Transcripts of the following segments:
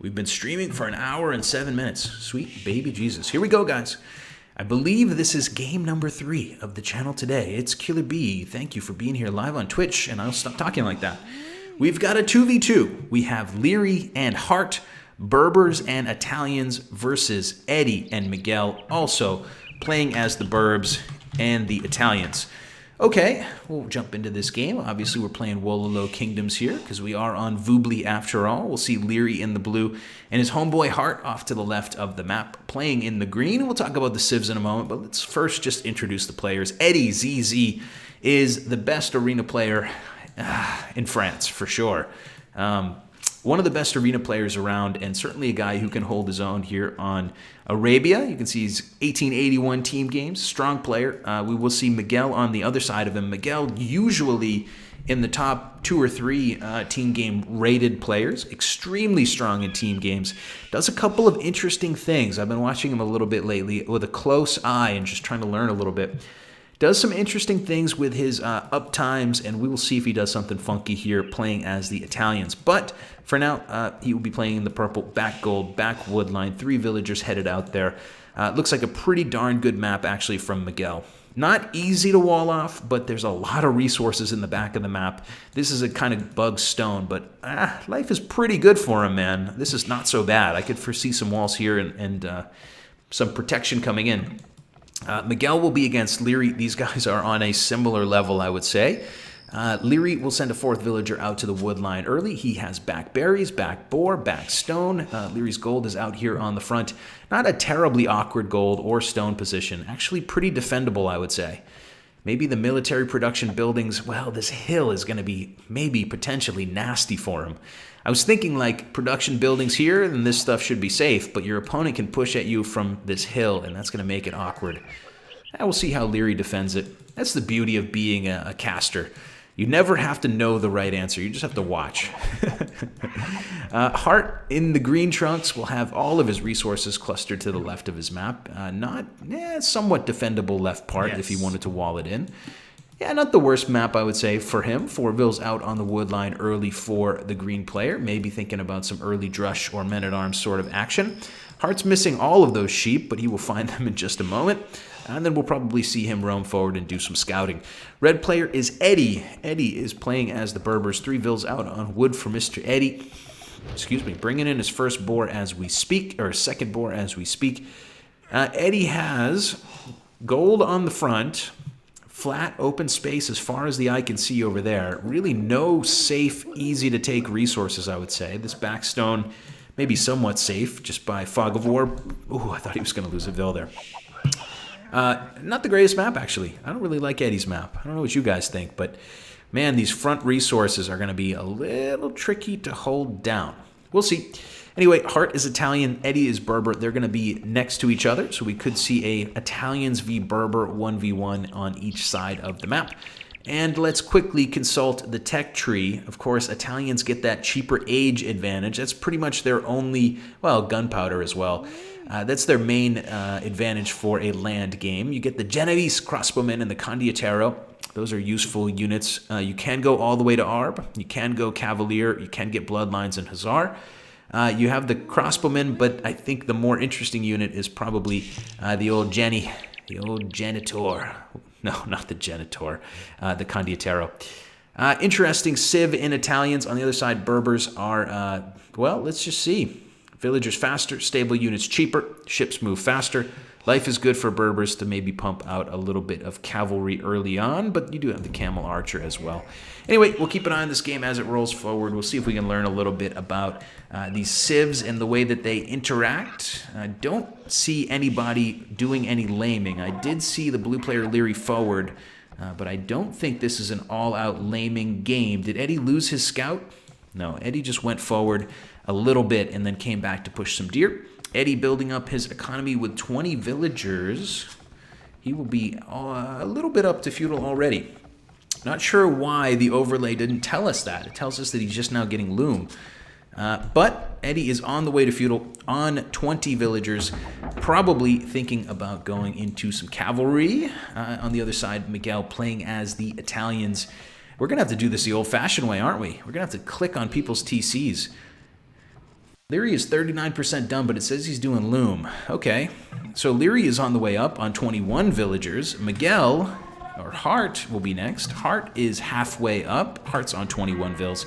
We've been streaming for an hour and 7 minutes. Sweet baby Jesus. Here we go, guys. I believe this is game number 3 of the channel today. It's Killer B. Thank you for being here live on Twitch, and I'll stop talking like that. We've got a 2v2. We have Liereyy and Heartt, Berbers and Italians versus Edie and Miguel, also playing as the Burbs and the Italians. Okay, we'll jump into this game. Obviously, we're playing Wololo Kingdoms here because we are on Voobly after all. We'll see Liereyy in the blue and his homeboy Heartt off to the left of the map playing in the green. We'll talk about the civs in a moment, but let's first just introduce the players. Edie ZZ is the best arena player in France, for sure. One of the best arena players around, and certainly a guy who can hold his own here on Arabia. You can see he's 1881 team games, strong player. We will see Miguel on the other side of him. Miguel usually in the top 2 or 3 team game rated players, extremely strong in team games. Does a couple of interesting things. I've been watching him a little bit lately with a close eye and just trying to learn a little bit. Does some interesting things with his up times, and we will see if he does something funky here playing as the Italians. But for now, he will be playing in the purple back gold, back wood line. 3 villagers headed out there. Looks like a pretty darn good map, actually, from Miguel. Not easy to wall off, but there's a lot of resources in the back of the map. This is a kind of bug stone, but life is pretty good for him, man. This is not so bad. I could foresee some walls here and some protection coming in. Miguel will be against Liereyy. These guys are on a similar level, I would say. Liereyy will send a 4th villager out to the wood line early. He has back berries, back boar, back stone. Lierey's gold is out here on the front. Not a terribly awkward gold or stone position. Actually pretty defendable, I would say. Maybe the military production buildings, well, this hill is going to be maybe potentially nasty for him. I was thinking like production buildings here, and this stuff should be safe, but your opponent can push at you from this hill, and that's going to make it awkward. And we'll see how Liereyy defends it. That's the beauty of being a caster. You never have to know the right answer. You just have to watch. Heartt in the green trunks will have all of his resources clustered to the left of his map. Somewhat defendable left part if he wanted to wall it in. Yeah, not the worst map, I would say, for him. 4 vills out on the wood line early for the green player. Maybe thinking about some early drush or men-at-arms sort of action. Heartt's missing all of those sheep, but he will find them in just a moment. And then we'll probably see him roam forward and do some scouting. Red player is Edie. Edie is playing as the Berbers. 3 vills out on wood for Mr. Edie. Excuse me, bringing in his first boar as we speak, or second boar as we speak. Edie has gold on the front. Flat, open space as far as the eye can see over there. Really no safe, easy-to-take resources, I would say. This backstone may be somewhat safe just by fog of war. Ooh, I thought he was going to lose a vill there. Not the greatest map, actually. I don't really like Edie's map. I don't know what you guys think, but man, these front resources are going to be a little tricky to hold down. We'll see. Anyway, Heartt is Italian, Edie is Berber. They're going to be next to each other, so we could see a Italians v Berber 1v1 on each side of the map. And let's quickly consult the tech tree. Of course, Italians get that cheaper age advantage. That's pretty much their only, well, gunpowder as well. That's their main advantage for a land game. You get the Genovese crossbowmen and the Condottiero. Those are useful units. You can go all the way to Arb. You can go Cavalier. You can get Bloodlines and Hussar. You have the crossbowmen, but I think the more interesting unit is probably the old Jenny, the old Janitor. No, not the Janitor, the Condottiero. Interesting civ in Italians. On the other side, Berbers are, well, let's just see. Villagers faster, stable units cheaper, ships move faster. Life is good for Berbers to maybe pump out a little bit of cavalry early on, but you do have the Camel Archer as well. Anyway, we'll keep an eye on this game as it rolls forward. We'll see if we can learn a little bit about these civs and the way that they interact. I don't see anybody doing any laming. I did see the blue player Liereyy forward, but I don't think this is an all-out laming game. Did Edie lose his scout? No, Edie just went forward a little bit and then came back to push some deer. Edie building up his economy with 20 villagers. He will be a little bit up to feudal already. Not sure why the overlay didn't tell us that. It tells us that he's just now getting loom. But Edie is on the way to feudal on 20 villagers, probably thinking about going into some cavalry. On the other side, Miguel playing as the Italians. We're going to have to do this the old-fashioned way, aren't we? We're going to have to click on people's TCs. Liereyy is 39% done, but it says he's doing loom. Okay, so Liereyy is on the way up on 21 villagers. Miguel, or Heartt, will be next. Heartt is halfway up. Heartt's on 21 vills.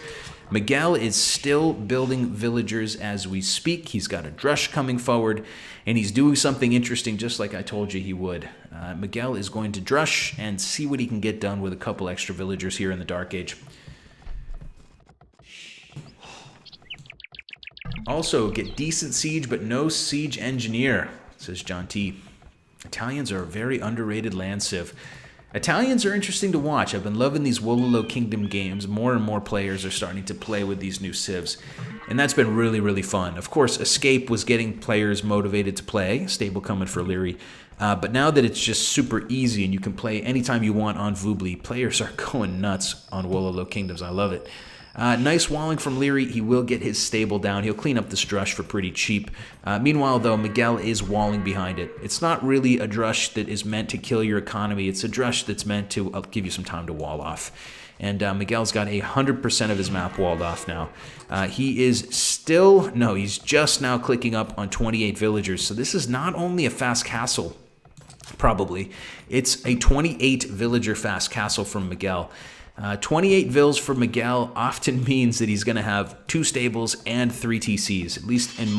Miguel is still building villagers as we speak. He's got a drush coming forward, and he's doing something interesting just like I told you he would. Miguel is going to drush and see what he can get done with a couple extra villagers here in the Dark Age. Also, get decent siege, but no siege engineer, says John T. Italians are a very underrated land civ. Italians are interesting to watch. I've been loving these Wololo Kingdom games. More and more players are starting to play with these new civs, and that's been really, really fun. Of course, Escape was getting players motivated to play. Stable coming for Liereyy. But now that it's just super easy and you can play anytime you want on Voobly, players are going nuts on Wololo Kingdoms. I love it. Nice walling from Liereyy. He will get his stable down. He'll clean up this drush for pretty cheap. Meanwhile, though, Miguel is walling behind it. It's not really a drush that is meant to kill your economy. It's a drush that's meant to give you some time to wall off. And Miguel's got 100% of his map walled off now. He is still... No, he's just now clicking up on 28 villagers. So this is not only a fast castle, probably. It's a 28 villager fast castle from Miguel. 28 vills for Miguel often means that he's going to have 2 stables and 3 TCs, at least in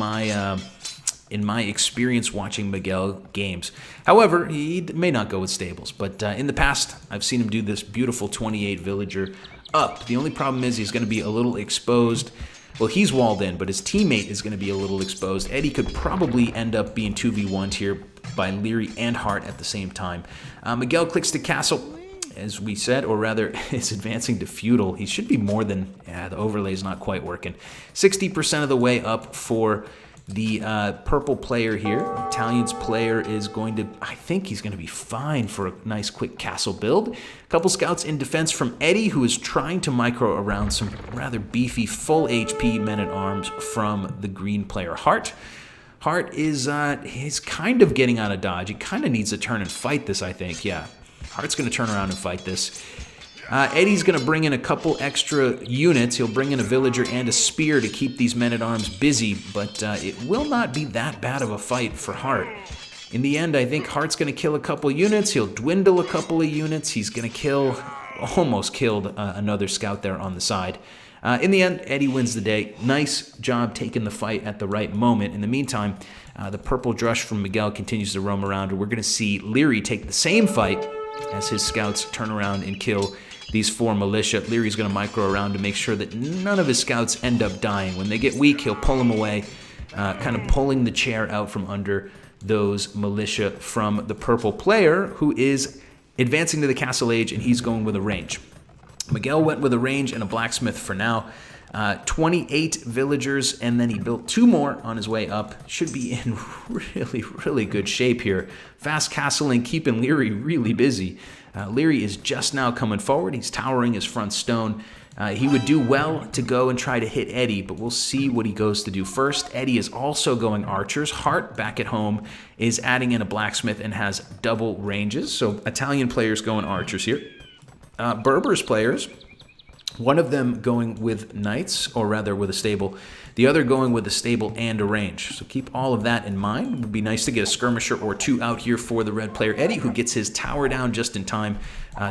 my experience watching Miguel games. However, he may not go with stables, but in the past, I've seen him do this beautiful 28 villager up. The only problem is he's going to be a little exposed. Well, he's walled in, but his teammate is going to be a little exposed. Edie could probably end up being 2v1'd here by Liereyy and Heartt at the same time. Miguel clicks to castle, as we said, or rather is advancing to feudal. He should be more than, the overlay's not quite working. 60% of the way up for the purple player here. Italian's player is going to, I think he's going to be fine for a nice quick castle build. A couple scouts in defense from Edie, who is trying to micro around some rather beefy full HP men-at-arms from the green player Heartt. Heartt is he's kind of getting out of dodge. He kind of needs to turn and fight this, I think, yeah. Heartt's going to turn around and fight this. Eddie's going to bring in a couple extra units. He'll bring in a villager and a spear to keep these men-at-arms busy, but it will not be that bad of a fight for Heartt. In the end, I think Heartt's going to kill a couple units. He'll dwindle a couple of units. He's going to almost killed another scout there on the side. In the end, Edie wins the day. Nice job taking the fight at the right moment. In the meantime, the purple drush from Miguel continues to roam around, and we're going to see Liereyy take the same fight as his scouts turn around and kill these 4 militia. Lierey's going to micro around to make sure that none of his scouts end up dying. When they get weak, he'll pull them away, kind of pulling the chair out from under those militia from the purple player, who is advancing to the castle age, and he's going with a range. Miguel went with a range and a blacksmith for now. 28 villagers, and then he built 2 more on his way up. Should be in really, really good shape here. Fast castling, keeping Liereyy really busy. Liereyy is just now coming forward. He's towering his front stone. He would do well to go and try to hit Edie, but we'll see what he goes to do first. Edie is also going archers. Heartt, back at home, is adding in a blacksmith and has double ranges. So Italian players going archers here. Berber's players, one of them going with knights, or rather with a stable, the other going with a stable and a range. So keep all of that in mind. It would be nice to get a skirmisher or 2 out here for the red player Edie, who gets his tower down just in time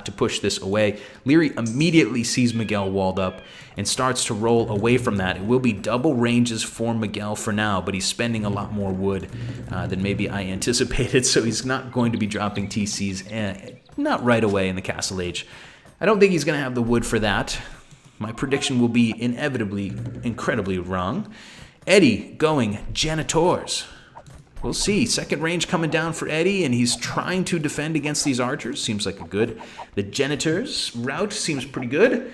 to push this away. Liereyy immediately sees Miguel walled up and starts to roll away from that. It will be double ranges for Miguel for now, but he's spending a lot more wood than maybe I anticipated, so he's not going to be dropping TCs, not right away in the castle age. I don't think he's going to have the wood for that. My prediction will be inevitably incredibly wrong. Edie going janitors. We'll see. Second range coming down for Edie, and he's trying to defend against these archers. Seems like a good. The janitors route seems pretty good.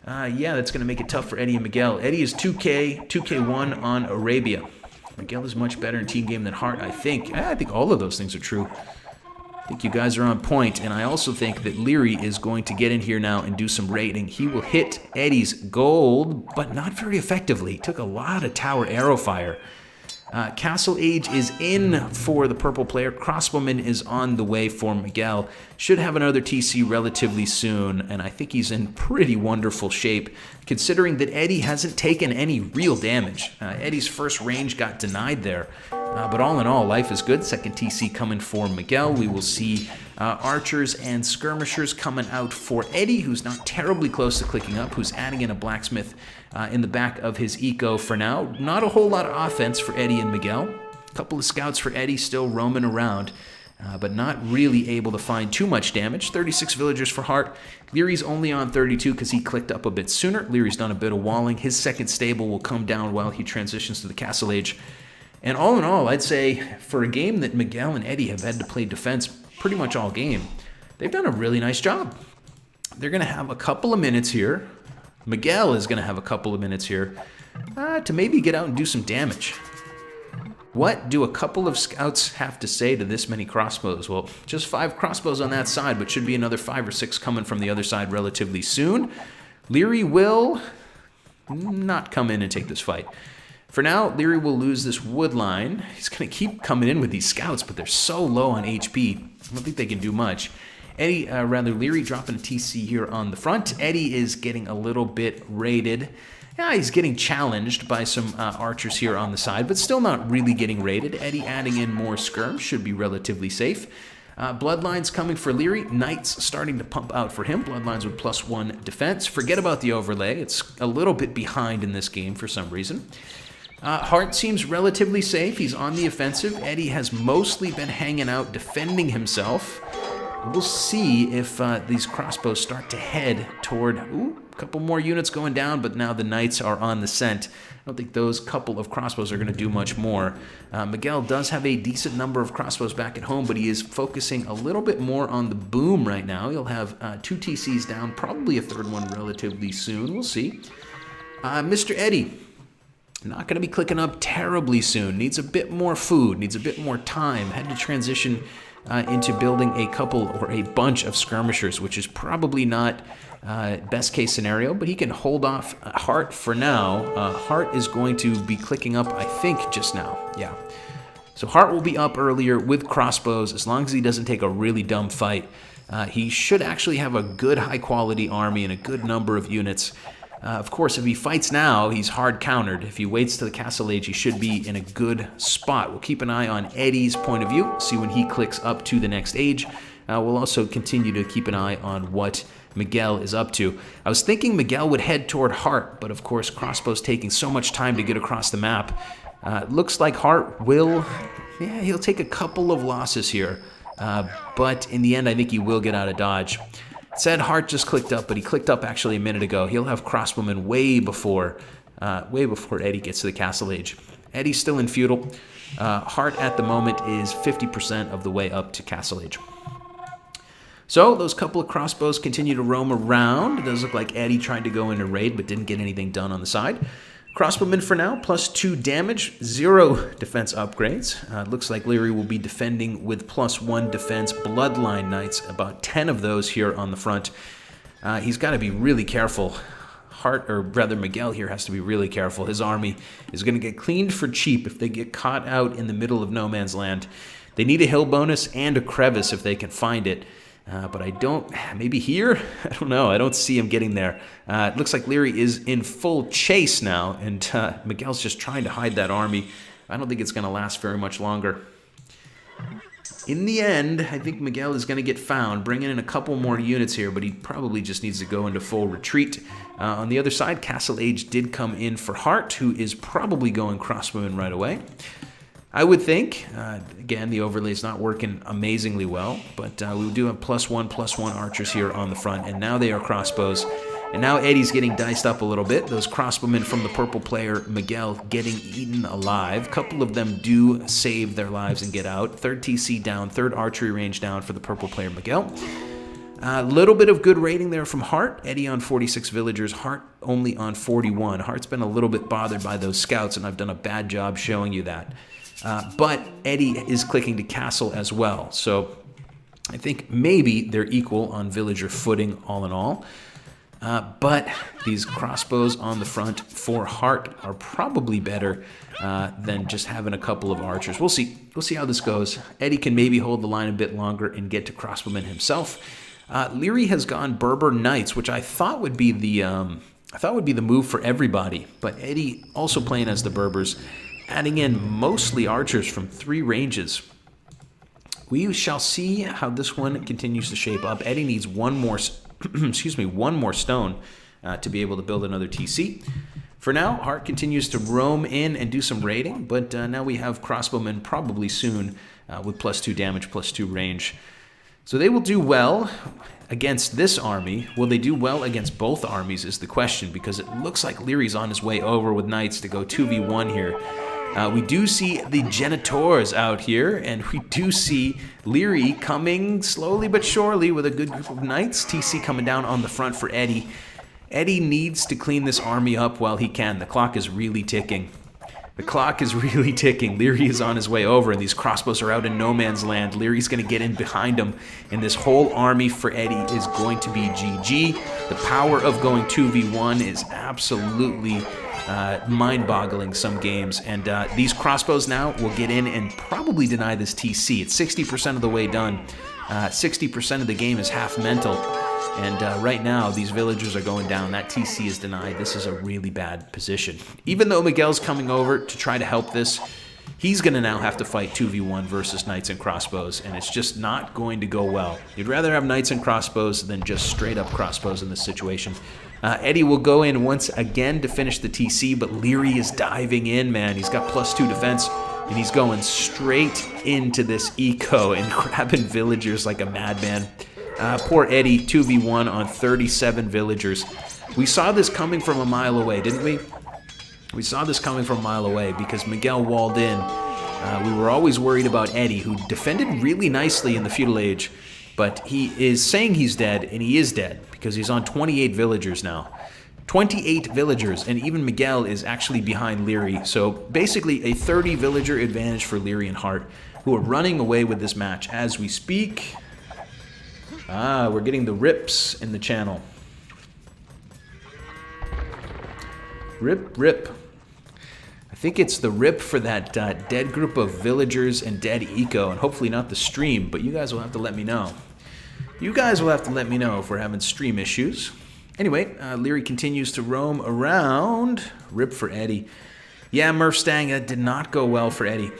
Yeah, that's going to make it tough for Edie and Miguel. Edie is 2K1 on Arabia. Miguel is much better in team game than Heartt, I think. I think all of those things are true. I think you guys are on point, and I also think that Liereyy is going to get in here now and do some raiding. He will hit Eddie's gold, but not very effectively. He took a lot of tower arrow fire. Castle Age is in for the purple player. Crossbowman is on the way for Miguel. should have another TC relatively soon, and I think he's in pretty wonderful shape, considering that Edie hasn't taken any real damage. Eddie's first range got denied there, but all in all, life is good. Second TC coming for Miguel. We will see archers and skirmishers coming out for Edie, who's not terribly close to clicking up, who's adding in a blacksmith in the back of his eco for now. Not a whole lot of offense for Edie and Miguel. A couple of scouts for Edie still roaming around, but not really able to find too much damage. 36 villagers for Heartt. Lierey's only on 32 because he clicked up a bit sooner. Lierey's done a bit of walling. His second stable will come down while he transitions to the castle age. And all in all, I'd say for a game that Miguel and Edie have had to play defense pretty much all game, they've done a really nice job. They're going to have a couple of minutes here. Miguel is going to have a couple of minutes here to maybe get out and do some damage. What do a couple of scouts have to say to this many crossbows? Well, just 5 crossbows on that side, but should be another 5 or 6 coming from the other side relatively soon. Liereyy will not come in and take this fight. For now, Liereyy will lose this wood line. He's going to keep coming in with these scouts, but they're so low on HP. I don't think they can do much. Liereyy dropping a TC here on the front. Edie is getting a little bit raided. Yeah, he's getting challenged by some archers here on the side, but still not really getting raided. Edie adding in more skirms should be relatively safe. Bloodlines coming for Liereyy. Knights starting to pump out for him. Bloodlines with +1 defense. Forget about the overlay. It's a little bit behind in this game for some reason. Heartt seems relatively safe. He's on the offensive. Edie has mostly been hanging out, defending himself. We'll see if these crossbows start to head toward... Ooh, a couple more units going down, but now the knights are on the scent. I don't think those couple of crossbows are going to do much more. Miguel does have a decent number of crossbows back at home, but he is focusing a little bit more on the boom right now. He'll have 2 TCs down, probably a third one relatively soon. We'll see. Mr. Edie, not going to be clicking up terribly soon. Needs a bit more food, needs a bit more time. Had to transition into building a couple or a bunch of skirmishers, which is probably not best case scenario, but he can hold off Heartt for now. Heartt is going to be clicking up, I think, just now. Yeah. So Heartt will be up earlier with crossbows as long as he doesn't take a really dumb fight. He should actually have a good high-quality army and a good number of units. Of course, if he fights now, he's hard countered. If he waits to the castle age, he should be in a good spot. We'll keep an eye on Eddie's point of view, see when he clicks up to the next age. We'll also continue to keep an eye on what Miguel is up to. I was thinking Miguel would head toward Heartt, but of course, crossbow's taking so much time to get across the map. Looks like Heartt will, he'll take a couple of losses here. But in the end, I think he will get out of dodge. Said Heartt just clicked up, but he clicked up actually a minute ago. He'll have crossbowmen way before Edie gets to the castle age. Eddie's still in feudal. Heartt at the moment is 50% of the way up to castle age. So those couple of crossbows continue to roam around. It does look like Edie tried to go into raid, but didn't get anything done on the side. Crossbowmen for now, +2 damage, 0 defense upgrades. Looks like Liereyy will be defending with +1 defense. Bloodline Knights, about 10 of those here on the front. He's got to be really careful. Miguel here has to be really careful. His army is going to get cleaned for cheap if they get caught out in the middle of no man's land. They need a hill bonus and a crevice if they can find it. But I don't, maybe here? I don't know. I don't see him getting there. It looks like Liereyy is in full chase now, and Miguel's just trying to hide that army. I don't think it's going to last very much longer. In the end, I think Miguel is going to get found, bringing in a couple more units here, but he probably just needs to go into full retreat. On the other side, Castle Age did come in for Heartt, who is probably going crossbowman right away. I would think, again, the overlay is not working amazingly well, but we do have +1/+1 archers here on the front, and now they are crossbows. And now Eddie's getting diced up a little bit. Those crossbowmen from the purple player, Miguel, getting eaten alive. A couple of them do save their lives and get out. 3rd TC down, 3rd archery range down for the purple player, Miguel. A little bit of good rating there from Heartt. Edie on 46 villagers, Heartt only on 41. Heartt's been a little bit bothered by those scouts, and I've done a bad job showing you that. But Edie is clicking to castle as well. So I think maybe they're equal on villager footing all in all. But these crossbows on the front for Heartt are probably better than just having a couple of archers. We'll see. We'll see how this goes. Edie can maybe hold the line a bit longer and get to crossbowmen himself. Liereyy has gone Berber Knights, which I thought would be the move for everybody. But Edie also playing as the Berbers, adding in mostly archers from 3 ranges. We shall see how this one continues to shape up. Edie needs one more stone to be able to build another TC. For now, Heartt continues to roam in and do some raiding, but now we have crossbowmen probably soon with +2 damage, +2 range. So they will do well against this army. Will they do well against both armies is the question, because it looks like Lierey's on his way over with knights to go 2v1 here. We do see the Genitors out here, and we do see Liereyy coming slowly but surely with a good group of knights. TC coming down on the front for Edie. Edie needs to clean this army up while he can. The clock is really ticking. The clock is really ticking. Liereyy is on his way over, and these crossbows are out in no man's land. Lierey's going to get in behind him, and this whole army for Edie is going to be GG. The power of going 2v1 is absolutely mind-boggling some games, and these crossbows now will get in and probably deny this TC. It's 60% of the way done. 60% of the game is half mental, and right now these villagers are going down. That TC is denied. This is a really bad position. Even though Miguel's coming over to try to help this, he's going to now have to fight 2v1 versus knights and crossbows, and it's just not going to go well. You'd rather have knights and crossbows than just straight-up crossbows in this situation. Edie will go in once again to finish the TC, but Liereyy is diving in, man. He's got +2 defense, and he's going straight into this eco and grabbing villagers like a madman. Poor Edie, 2v1 on 37 villagers. We saw this coming from a mile away, didn't we? We saw this coming from a mile away because Miguel walled in. We were always worried about Edie, who defended really nicely in the feudal age, but he is saying he's dead, and he is dead because he's on 28 villagers now. 28 villagers, and even Miguel is actually behind Liereyy. So basically a 30 villager advantage for Liereyy and Heartt, who are running away with this match as we speak. We're getting the rips in the channel. Rip. I think it's the rip for that dead group of villagers and dead eco, and hopefully not the stream, but you guys will have to let me know. You guys will have to let me know if we're having stream issues. Anyway, Liereyy continues to roam around. Rip for Edie. Yeah, Murph-Stang, that did not go well for Edie.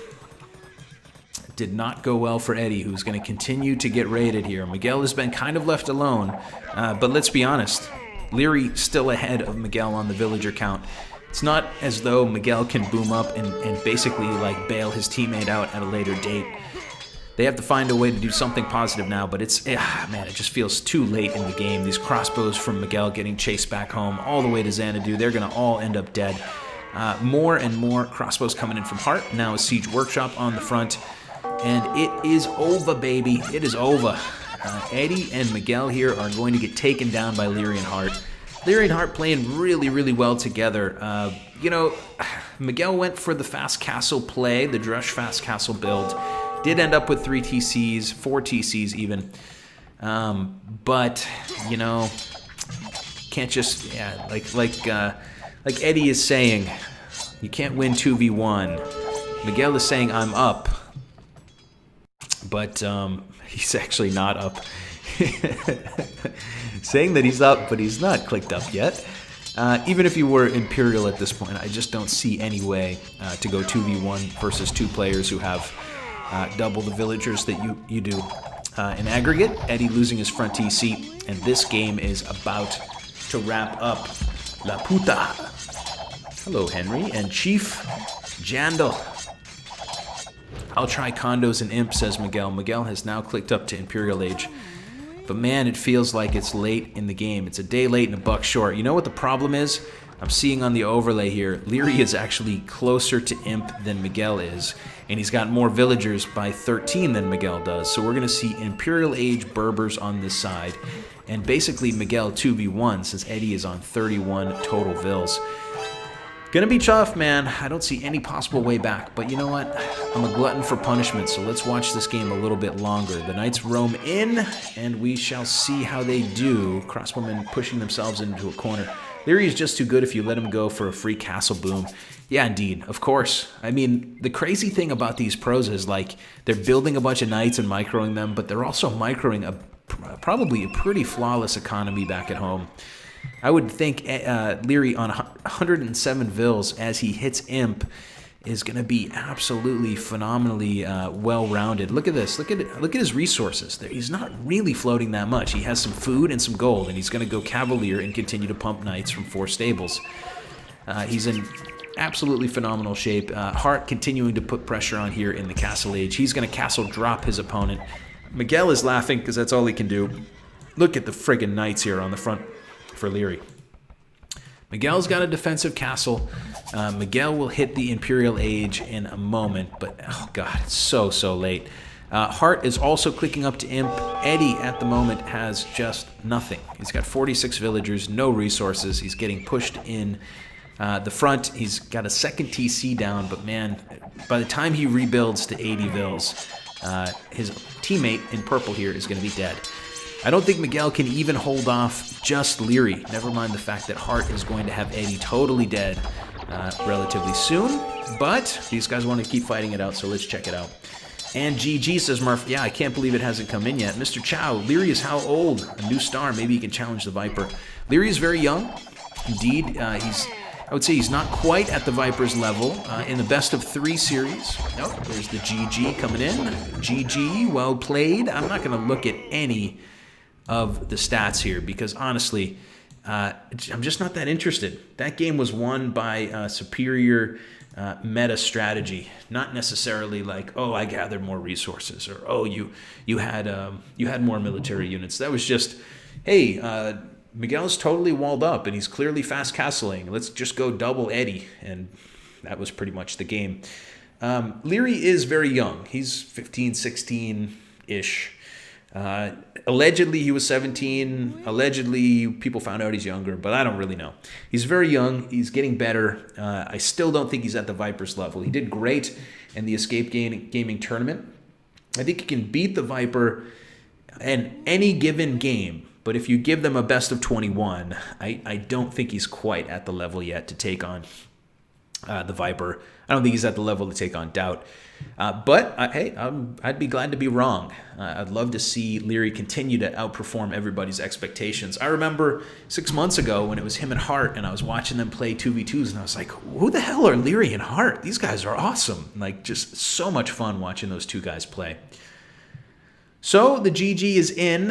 Did not go well for Edie, who's going to continue to get raided here. Miguel has been kind of left alone, but let's be honest. Liereyy still ahead of Miguel on the villager count. It's not as though Miguel can boom up and basically like bail his teammate out at a later date. They have to find a way to do something positive now, but it's, man, it just feels too late in the game. These crossbows from Miguel getting chased back home all the way to Xanadu, they're going to all end up dead. More and more crossbows coming in from Heartt. Now a Siege Workshop on the front. And it is over, baby. It is over. Edie and Miguel here are going to get taken down by Liereyy and Heartt. Liereyy and Heartt playing really, really well together. You know, Miguel went for the fast castle play, the Drush fast castle build. Did end up with 3 TCs, 4 TCs even. But, you know, can't just, like Edie is saying, you can't win 2v1. Miguel is saying, I'm up. But he's actually not up. Saying that he's up, but he's not clicked up yet. Even if you were Imperial at this point, I just don't see any way to go 2v1 versus 2 players who have double the villagers that you do. In aggregate, Edie losing his front TC, and this game is about to wrap up. La puta. Hello, Henry, and Chief Jandal. I'll try condos and imp, says Miguel. Miguel has now clicked up to Imperial Age. But man, it feels like it's late in the game. It's a day late and a buck short. You know what the problem is? I'm seeing on the overlay here, Liereyy is actually closer to imp than Miguel is. And he's got more villagers by 13 than Miguel does. So we're going to see Imperial Age Berbers on this side. And basically Miguel 2v1 since Edie is on 31 total vills. Gonna be tough, man. I don't see any possible way back. But you know what? I'm a glutton for punishment, so let's watch this game a little bit longer. The Knights roam in, and we shall see how they do. Crossbowmen pushing themselves into a corner. Liereyy is just too good if you let him go for a free castle boom. Yeah, indeed. Of course. I mean, the crazy thing about these pros is, like, they're building a bunch of knights and microing them, but they're also microing probably a pretty flawless economy back at home. I would think Liereyy on 107 Vils as he hits Imp is going to be absolutely phenomenally well-rounded. Look at this. Look at his resources. He's not really floating that much. He has some food and some gold, and he's going to go Cavalier and continue to pump knights from 4 stables. He's in absolutely phenomenal shape. Heartt continuing to put pressure on here in the Castle Age. He's going to castle drop his opponent. Miguel is laughing because that's all he can do. Look at the friggin' knights here on the front for Liereyy. Miguel's got a defensive castle. Miguel will hit the Imperial Age in a moment, but oh god, it's so late. Heartt is also clicking up to Imp. Edie at the moment has just nothing. He's got 46 villagers, no resources. He's getting pushed in the front. He's got a second TC down, but man, by the time he rebuilds to 80 Vils, his teammate in purple here is going to be dead. I don't think Miguel can even hold off just Liereyy. Never mind the fact that Heartt is going to have Edie totally dead relatively soon. But these guys want to keep fighting it out, so let's check it out. And GG, says Murph. Yeah, I can't believe it hasn't come in yet. Mr. Chow, Liereyy is how old? A new star. Maybe he can challenge the Viper. Liereyy is very young. Indeed, I would say he's not quite at the Viper's level in the best of 3 series. Nope, there's the GG coming in. GG, well played. I'm not going to look at any of the stats here because honestly, I'm just not that interested. That game was won by superior meta strategy, not necessarily like, oh, I gathered more resources, or oh, you had more military units. That was just, hey, Miguel's totally walled up and he's clearly fast castling. Let's just go double Edie, and that was pretty much the game. Liereyy is very young. He's 15, 16-ish. Allegedly he was 17. Allegedly people found out he's younger, but I don't really know. He's very young. He's getting better. I still don't think he's at the Viper's level. He did great in the Escape Gaming tournament. I think he can beat the Viper in any given game, but if you give them a best of 21, I don't think he's quite at the level yet to take on the Viper. I don't think he's at the level to take on Doubt. But hey, I'd be glad to be wrong. I'd love to see Liereyy continue to outperform everybody's expectations. I remember 6 months ago when it was him and Heartt, and I was watching them play 2v2s, and I was like, who the hell are Liereyy and Heartt? These guys are awesome. Like, just so much fun watching those two guys play. So the GG is in.